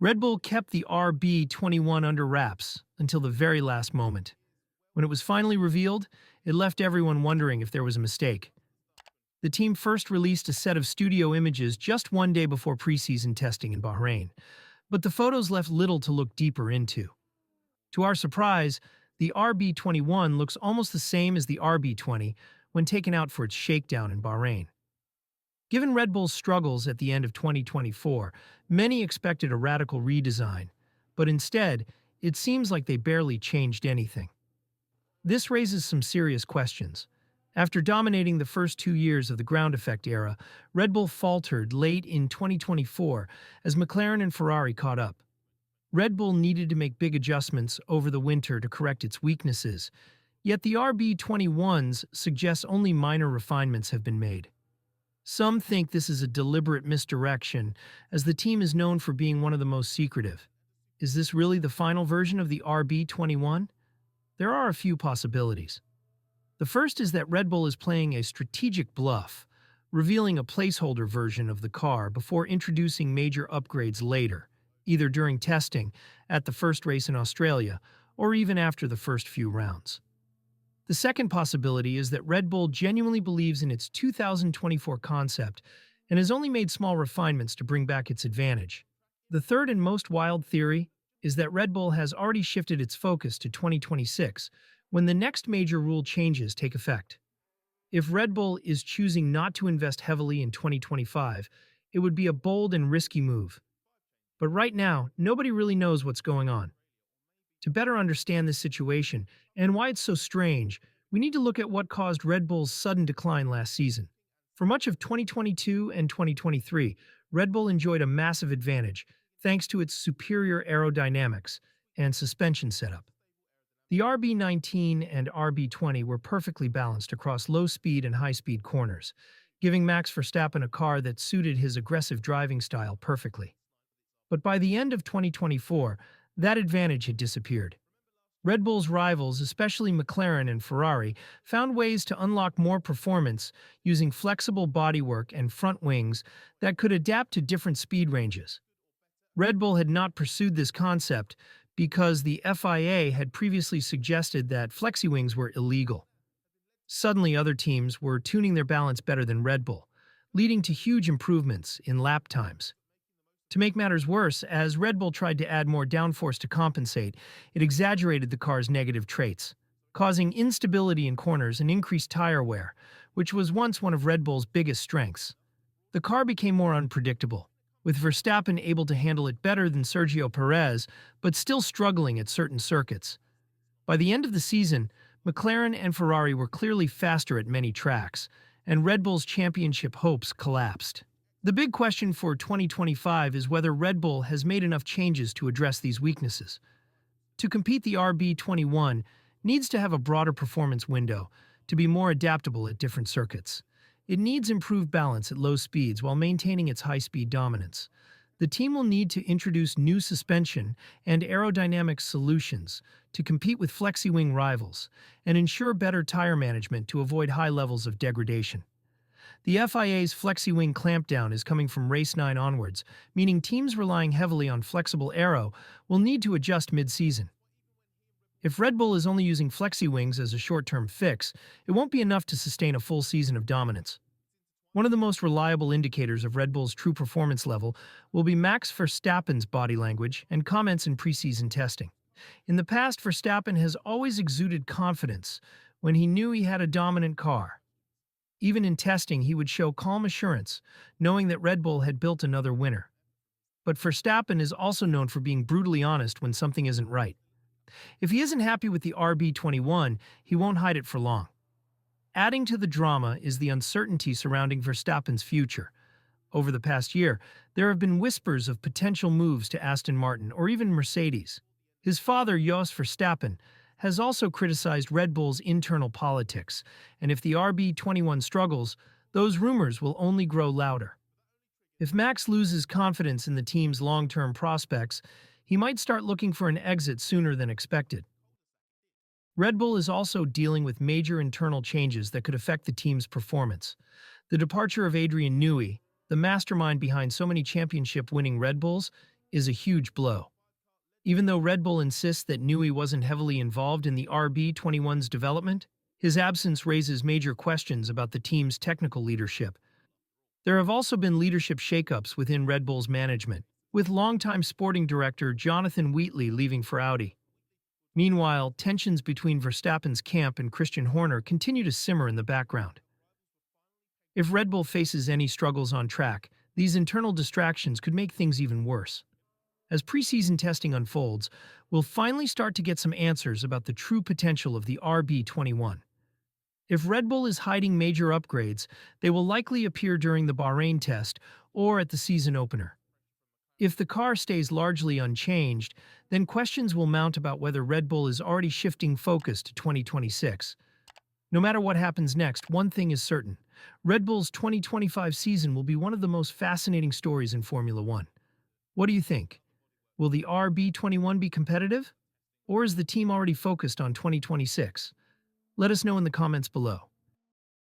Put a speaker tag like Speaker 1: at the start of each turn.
Speaker 1: Red Bull kept the RB21 under wraps until the very last moment. When it was finally revealed, it left everyone wondering if there was a mistake. The team first released a set of studio images just one day before preseason testing in Bahrain, but the photos left little to look deeper into. To our surprise, the RB21 looks almost the same as the RB20 when taken out for its shakedown in Bahrain. Given Red Bull's struggles at the end of 2024, many expected a radical redesign, but instead, it seems like they barely changed anything. This raises some serious questions. After dominating the first 2 years of the ground effect era, Red Bull faltered late in 2024 as McLaren and Ferrari caught up. Red Bull needed to make big adjustments over the winter to correct its weaknesses, yet the RB21s suggest only minor refinements have been made. Some think this is a deliberate misdirection, as the team is known for being one of the most secretive. Is this really the final version of the RB21? There are a few possibilities. The first is that Red Bull is playing a strategic bluff, revealing a placeholder version of the car before introducing major upgrades later, either during testing, at the first race in Australia, or even after the first few rounds. The second possibility is that Red Bull genuinely believes in its 2024 concept and has only made small refinements to bring back its advantage. The third and most wild theory is that Red Bull has already shifted its focus to 2026 when the next major rule changes take effect. If Red Bull is choosing not to invest heavily in 2025, it would be a bold and risky move. But right now, nobody really knows what's going on. To better understand this situation and why it's so strange, we need to look at what caused Red Bull's sudden decline last season. For much of 2022 and 2023, Red Bull enjoyed a massive advantage thanks to its superior aerodynamics and suspension setup. The RB19 and RB20 were perfectly balanced across low-speed and high-speed corners, giving Max Verstappen a car that suited his aggressive driving style perfectly. But by the end of 2024, that advantage had disappeared. Red Bull's rivals, especially McLaren and Ferrari, found ways to unlock more performance using flexible bodywork and front wings that could adapt to different speed ranges. Red Bull had not pursued this concept because the FIA had previously suggested that flexi-wings were illegal. Suddenly, other teams were tuning their balance better than Red Bull, leading to huge improvements in lap times. To make matters worse, as Red Bull tried to add more downforce to compensate, it exaggerated the car's negative traits, causing instability in corners and increased tire wear, which was once one of Red Bull's biggest strengths. The car became more unpredictable, with Verstappen able to handle it better than Sergio Perez, but still struggling at certain circuits. By the end of the season, McLaren and Ferrari were clearly faster at many tracks, and Red Bull's championship hopes collapsed. The big question for 2025 is whether Red Bull has made enough changes to address these weaknesses. To compete, the RB21 needs to have a broader performance window to be more adaptable at different circuits. It needs improved balance at low speeds while maintaining its high-speed dominance. The team will need to introduce new suspension and aerodynamic solutions to compete with flexi-wing rivals and ensure better tire management to avoid high levels of degradation. The FIA's flexi-wing clampdown is coming from race 9 onwards, meaning teams relying heavily on flexible aero will need to adjust mid-season. If Red Bull is only using flexi-wings as a short-term fix, it won't be enough to sustain a full season of dominance. One of the most reliable indicators of Red Bull's true performance level will be Max Verstappen's body language and comments in preseason testing. In the past, Verstappen has always exuded confidence when he knew he had a dominant car. Even in testing, he would show calm assurance, knowing that Red Bull had built another winner. But Verstappen is also known for being brutally honest when something isn't right. If he isn't happy with the RB21, he won't hide it for long. Adding to the drama is the uncertainty surrounding Verstappen's future. Over the past year, there have been whispers of potential moves to Aston Martin or even Mercedes. His father, Jos Verstappen, has also criticized Red Bull's internal politics, and if the RB21 struggles, those rumors will only grow louder. If Max loses confidence in the team's long-term prospects, he might start looking for an exit sooner than expected. Red Bull is also dealing with major internal changes that could affect the team's performance. The departure of Adrian Newey, the mastermind behind so many championship-winning Red Bulls, is a huge blow. Even though Red Bull insists that Newey wasn't heavily involved in the RB21's development, his absence raises major questions about the team's technical leadership. There have also been leadership shakeups within Red Bull's management, with longtime sporting director Jonathan Wheatley leaving for Audi. Meanwhile, tensions between Verstappen's camp and Christian Horner continue to simmer in the background. If Red Bull faces any struggles on track, these internal distractions could make things even worse. As preseason testing unfolds, we'll finally start to get some answers about the true potential of the RB21. If Red Bull is hiding major upgrades, they will likely appear during the Bahrain test or at the season opener. If the car stays largely unchanged, then questions will mount about whether Red Bull is already shifting focus to 2026. No matter what happens next, one thing is certain. Red Bull's 2025 season will be one of the most fascinating stories in Formula One. What do you think? Will the RB21 be competitive? Or is the team already focused on 2026? Let us know in the comments below.